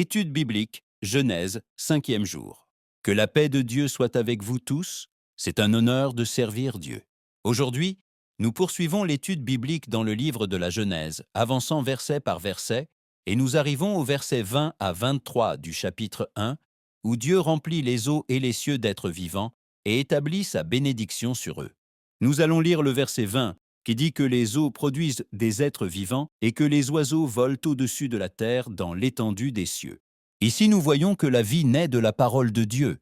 Étude biblique, Genèse, 5e jour. Que la paix de Dieu soit avec vous tous, c'est un honneur de servir Dieu. Aujourd'hui, nous poursuivons l'étude biblique dans le livre de la Genèse, avançant verset par verset, et nous arrivons au verset 20 à 23 du chapitre 1, où Dieu remplit les eaux et les cieux d'êtres vivants et établit sa bénédiction sur eux. Nous allons lire le verset 20, qui dit que les eaux produisent des êtres vivants et que les oiseaux volent au-dessus de la terre dans l'étendue des cieux. Ici, nous voyons que la vie naît de la parole de Dieu.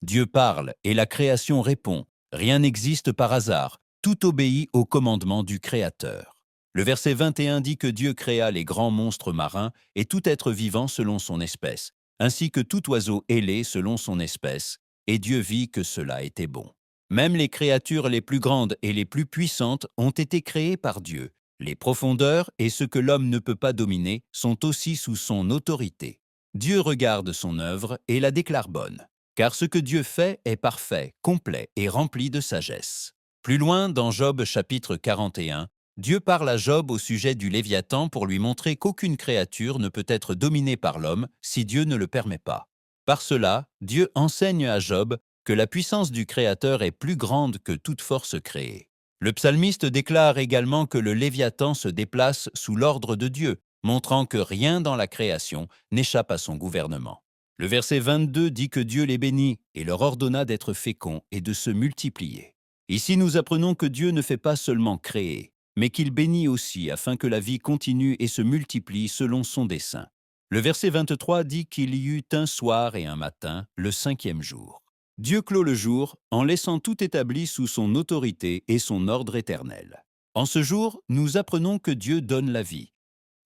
Dieu parle et la création répond. Rien n'existe par hasard, tout obéit au commandement du Créateur. Le verset 21 dit que Dieu créa les grands monstres marins et tout être vivant selon son espèce, ainsi que tout oiseau ailé selon son espèce, et Dieu vit que cela était bon. Même les créatures les plus grandes et les plus puissantes ont été créées par Dieu. Les profondeurs et ce que l'homme ne peut pas dominer sont aussi sous son autorité. Dieu regarde son œuvre et la déclare bonne, car ce que Dieu fait est parfait, complet et rempli de sagesse. Plus loin, dans Job chapitre 41, Dieu parle à Job au sujet du Léviathan pour lui montrer qu'aucune créature ne peut être dominée par l'homme si Dieu ne le permet pas. Par cela, Dieu enseigne à Job que la puissance du Créateur est plus grande que toute force créée. Le psalmiste déclare également que le Léviathan se déplace sous l'ordre de Dieu, montrant que rien dans la création n'échappe à son gouvernement. Le verset 22 dit que Dieu les bénit et leur ordonna d'être féconds et de se multiplier. Ici, nous apprenons que Dieu ne fait pas seulement créer, mais qu'il bénit aussi afin que la vie continue et se multiplie selon son dessein. Le verset 23 dit qu'il y eut un soir et un matin, le 5e jour. Dieu clôt le jour en laissant tout établi sous son autorité et son ordre éternel. En ce jour, nous apprenons que Dieu donne la vie,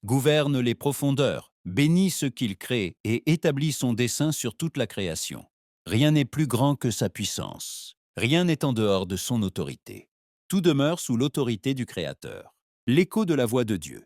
gouverne les profondeurs, bénit ce qu'il crée et établit son dessein sur toute la création. Rien n'est plus grand que sa puissance. Rien n'est en dehors de son autorité. Tout demeure sous l'autorité du Créateur. L'écho de la voix de Dieu.